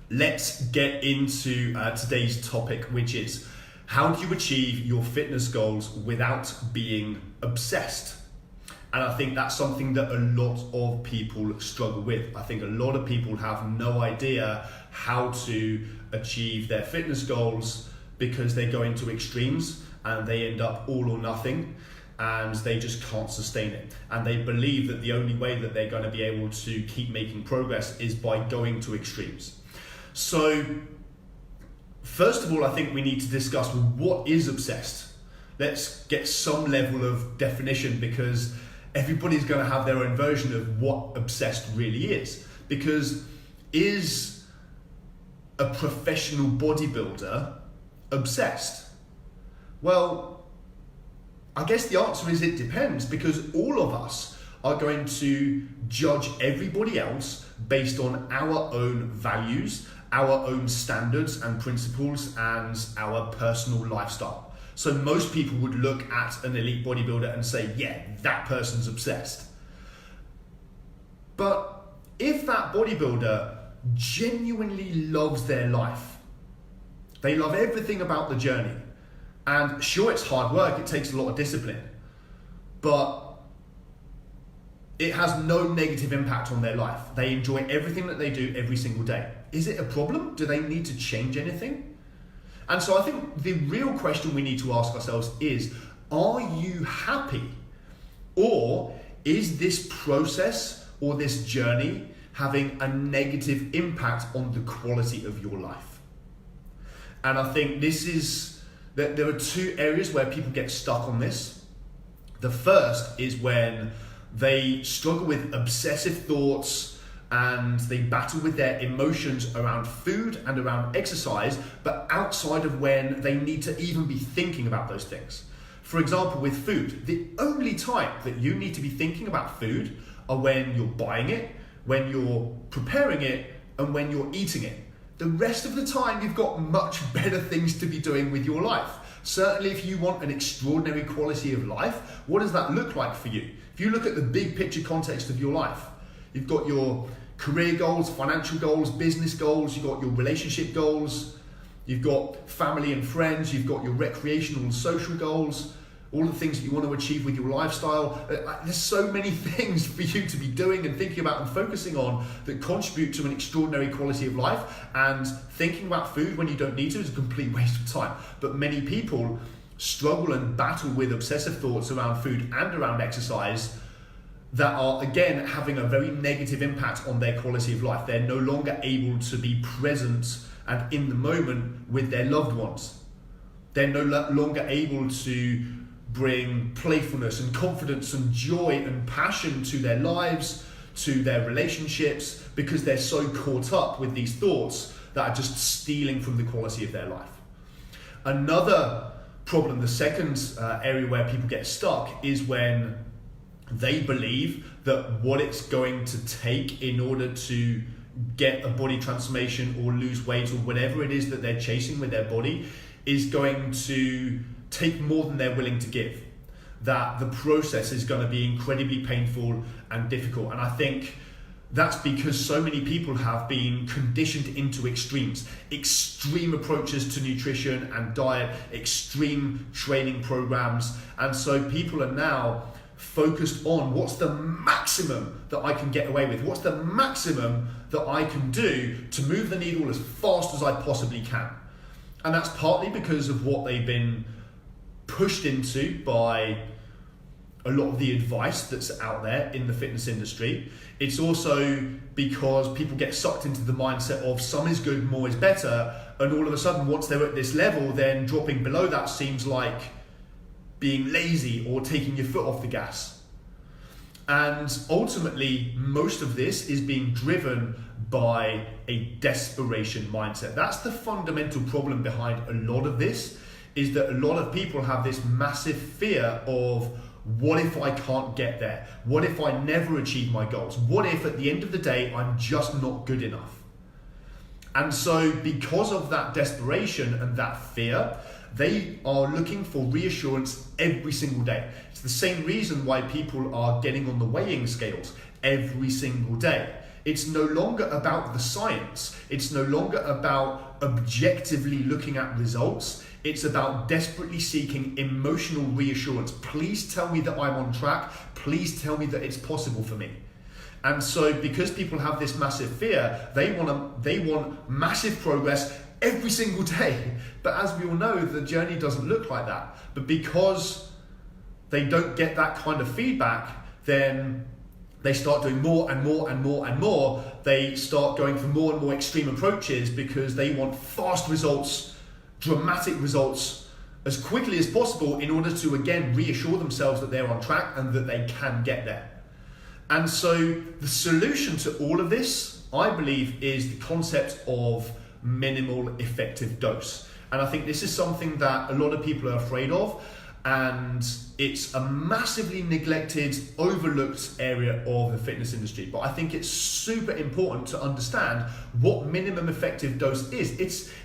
let's get into today's topic, which is how do you achieve your fitness goals without being obsessed? And I think that's something that a lot of people struggle with. I think a lot of people have no idea how to achieve their fitness goals because they go into extremes and they end up all or nothing, and they just can't sustain it. And they believe that the only way that they're going to be able to keep making progress is by going to extremes. So, first of all, I think we need to discuss what is obsessed. Let's get some level of definition, because everybody's going to have their own version of what obsessed really is. Because is a professional bodybuilder obsessed? Well, I guess the answer is it depends, because all of us are going to judge everybody else based on our own values, our own standards and principles, and our personal lifestyle. So most people would look at an elite bodybuilder and say, yeah, that person's obsessed. But if that bodybuilder genuinely loves their life, they love everything about the journey, and sure, it's hard work, it takes a lot of discipline, but it has no negative impact on their life. They enjoy everything that they do every single day. Is it a problem? Do they need to change anything? And so I think the real question we need to ask ourselves is, are you happy? Or is this process or this journey having a negative impact on the quality of your life? And I think there are two areas where people get stuck on this. The first is when they struggle with obsessive thoughts and they battle with their emotions around food and around exercise, but outside of when they need to even be thinking about those things. For example, with food, the only time that you need to be thinking about food are when you're buying it, when you're preparing it, and when you're eating it. The rest of the time, you've got much better things to be doing with your life. Certainly, if you want an extraordinary quality of life, what does that look like for you? If you look at the big picture context of your life, you've got your career goals, financial goals, business goals, you've got your relationship goals, you've got family and friends, you've got your recreational and social goals, all the things that you want to achieve with your lifestyle. There's so many things for you to be doing and thinking about and focusing on that contribute to an extraordinary quality of life, and thinking about food when you don't need to is a complete waste of time. But many people struggle and battle with obsessive thoughts around food and around exercise that are, again, having a very negative impact on their quality of life. They're no longer able to be present and in the moment with their loved ones. They're no longer able to bring playfulness and confidence and joy and passion to their lives, to their relationships, because they're so caught up with these thoughts that are just stealing from the quality of their life. Another problem, the second area where people get stuck, is when they believe that what it's going to take in order to get a body transformation or lose weight or whatever it is that they're chasing with their body is going to take more than they're willing to give. That the process is going to be incredibly painful and difficult. And I think that's because so many people have been conditioned into extremes, extreme approaches to nutrition and diet, extreme training programs. And so people are now focused on what's the maximum that I can get away with, what's the maximum that I can do to move the needle as fast as I possibly can. And that's partly because of what they've been pushed into by a lot of the advice that's out there in the fitness industry. It's also because people get sucked into the mindset of some is good, more is better, and all of a sudden once they're at this level, then dropping below that seems like being lazy or taking your foot off the gas. And ultimately, most of this is being driven by a desperation mindset. That's the fundamental problem behind a lot of this, is that a lot of people have this massive fear of, what if I can't get there? What if I never achieve my goals? What if at the end of the day, I'm just not good enough? And so because of that desperation and that fear, they are looking for reassurance every single day. It's the same reason why people are getting on the weighing scales every single day. It's no longer about the science. It's no longer about objectively looking at results. It's about desperately seeking emotional reassurance. Please tell me that I'm on track. Please tell me that it's possible for me. And so because people have this massive fear, they want massive progress every single day. But as we all know, the journey doesn't look like that. But because they don't get that kind of feedback, then they start doing more and more and more and more. They start going for more and more extreme approaches because they want fast results, dramatic results as quickly as possible in order to, again, reassure themselves that they're on track and that they can get there. And so the solution to all of this, I believe, is the concept of minimal effective dose. And I think this is something that a lot of people are afraid of, and it's a massively neglected, overlooked area of the fitness industry. But I think it's super important to understand what minimum effective dose is.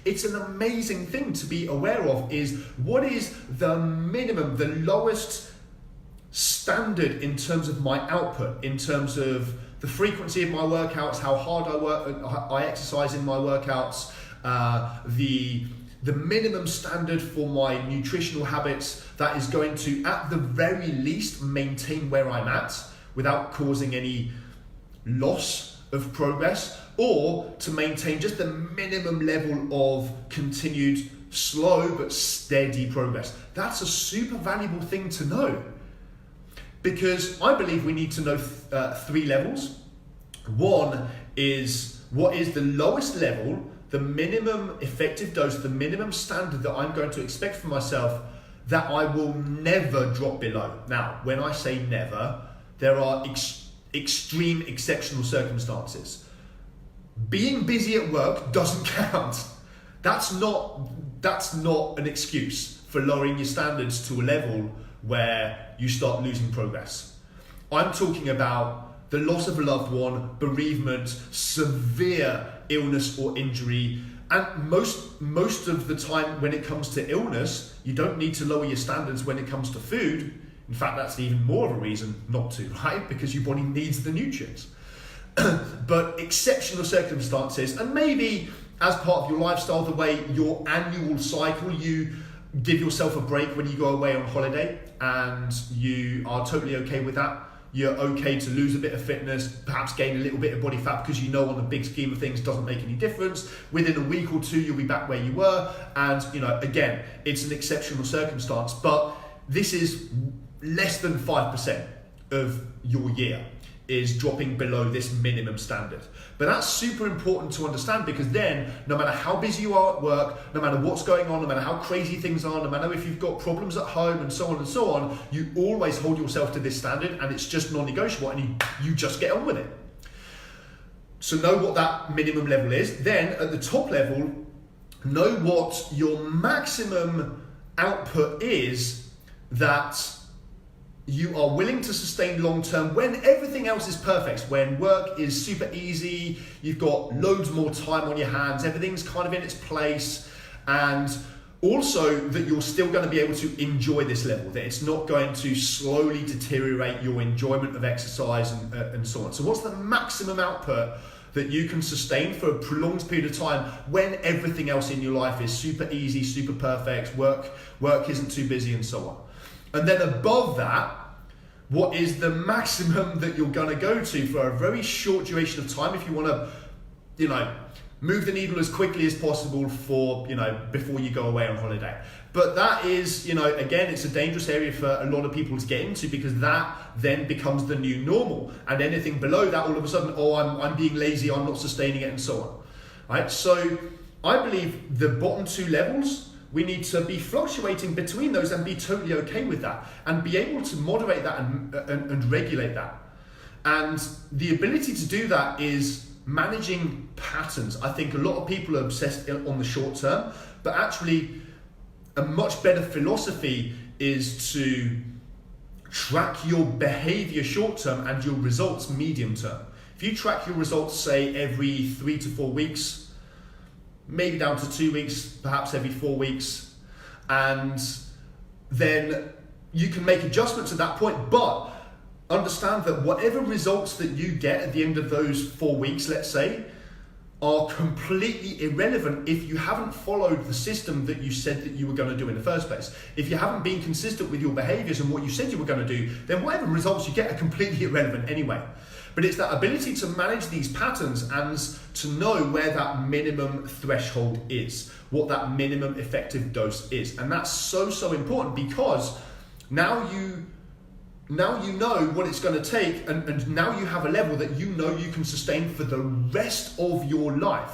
It's an amazing thing to be aware of, is what is the minimum, the lowest standard in terms of my output, in terms of the frequency of my workouts, how hard I exercise in my workouts, the minimum standard for my nutritional habits that is going to, at the very least, maintain where I'm at without causing any loss of progress, or to maintain just the minimum level of continued slow but steady progress. That's a super valuable thing to know, because I believe we need to know three levels. One is, what is the lowest level, the minimum effective dose, the minimum standard that I'm going to expect from myself that I will never drop below. Now, when I say never, there are extreme exceptional circumstances. Being busy at work doesn't count. That's not an excuse for lowering your standards to a level where you start losing progress. I'm talking about the loss of a loved one, bereavement, severe illness or injury, and most of the time when it comes to illness, you don't need to lower your standards when it comes to food. In fact, that's even more of a reason not to, right? Because your body needs the nutrients. But exceptional circumstances, and maybe as part of your lifestyle, the way your annual cycle, you give yourself a break when you go away on holiday, and you are totally okay with that. You're okay to lose a bit of fitness, perhaps gain a little bit of body fat, because you know on the big scheme of things doesn't make any difference. Within a week or two, you'll be back where you were. And again, it's an exceptional circumstance, but this is less than 5% of your year is dropping below this minimum standard. But that's super important to understand, because then no matter how busy you are at work, no matter what's going on, no matter how crazy things are, no matter if you've got problems at home and so on, you always hold yourself to this standard, and it's just non-negotiable, and you just get on with it. So know what that minimum level is. Then at the top level, know what your maximum output is that you are willing to sustain long term when everything else is perfect, when work is super easy, you've got loads more time on your hands, everything's kind of in its place, and also that you're still going to be able to enjoy this level, that it's not going to slowly deteriorate your enjoyment of exercise and so on. So what's the maximum output that you can sustain for a prolonged period of time when everything else in your life is super easy, super perfect, work isn't too busy and so on. And then above that, what is the maximum that you're going to go to for a very short duration of time if you want to, move the needle as quickly as possible for, before you go away on holiday. But that is, again, it's a dangerous area for a lot of people to get into, because that then becomes the new normal. And anything below that, all of a sudden, I'm being lazy, I'm not sustaining it, and so on. Right? So I believe the bottom two levels, we need to be fluctuating between those and be totally okay with that, and be able to moderate that and regulate that. And the ability to do that is managing patterns. I think a lot of people are obsessed on the short term, but actually a much better philosophy is to track your behavior short term and your results medium term. If you track your results, say every 3 to 4 weeks, maybe down to 2 weeks, perhaps every 4 weeks, and then you can make adjustments at that point. But understand that whatever results that you get at the end of those 4 weeks, let's say, are completely irrelevant if you haven't followed the system that you said that you were going to do in the first place. If you haven't been consistent with your behaviors and what you said you were going to do, then whatever results you get are completely irrelevant anyway. But it's that ability to manage these patterns and to know where that minimum threshold is, what that minimum effective dose is. And that's so important, because now you know what it's going to take, and now you have a level that you know you can sustain for the rest of your life.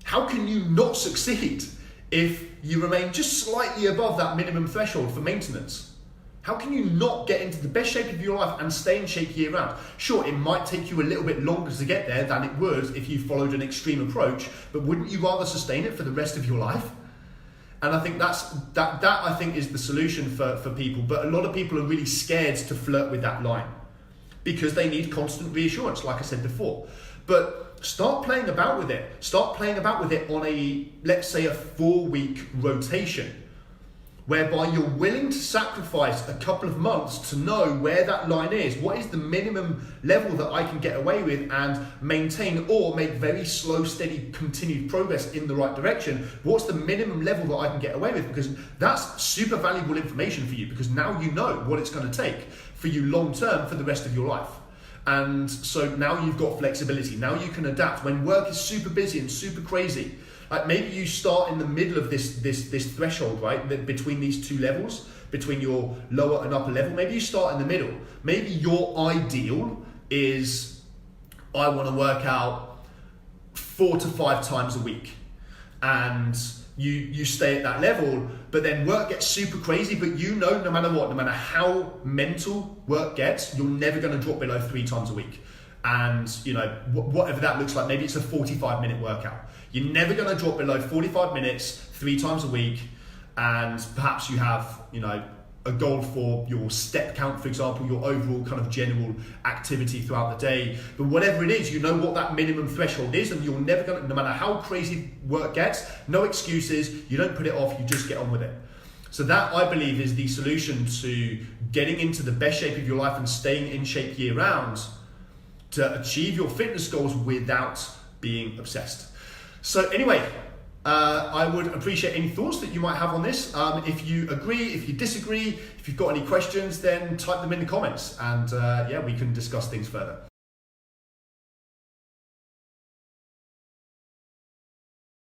How can you not succeed if you remain just slightly above that minimum threshold for maintenance? How can you not get into the best shape of your life and stay in shape year round? Sure, it might take you a little bit longer to get there than it would if you followed an extreme approach, but wouldn't you rather sustain it for the rest of your life? And I think that I think is the solution for people. But a lot of people are really scared to flirt with that line because they need constant reassurance, like I said before. But start playing about with it. Start playing about with it on let's say a 4-week rotation, whereby you're willing to sacrifice a couple of months to know where that line is. What is the minimum level that I can get away with and maintain or make very slow, steady, continued progress in the right direction? What's the minimum level that I can get away with? Because that's super valuable information for you, because now you know what it's going to take for you long term for the rest of your life. And so now you've got flexibility. Now you can adapt when work is super busy and super crazy. Like maybe you start in the middle of this threshold, right? Between these two levels, between your lower and upper level. Maybe you start in the middle. Maybe your ideal is, I want to work out 4 to 5 times a week. And you stay at that level, but then work gets super crazy, but you know no matter what, no matter how mental work gets, you're never going to drop below 3 times a week. And you know, whatever that looks like, maybe it's a 45-minute workout. You're never going to drop below 45 minutes 3 times a week, and perhaps you have, you know, a goal for your step count, for example, your overall kind of general activity throughout the day. But whatever it is, you know what that minimum threshold is, and you're never going to, no matter how crazy work gets, no excuses, you don't put it off, you just get on with it. So that, I believe, is the solution to getting into the best shape of your life and staying in shape year round, to achieve your fitness goals without being obsessed. So anyway, I would appreciate any thoughts that you might have on this. If you agree, if you disagree, if you've got any questions, then type them in the comments, and yeah, we can discuss things further.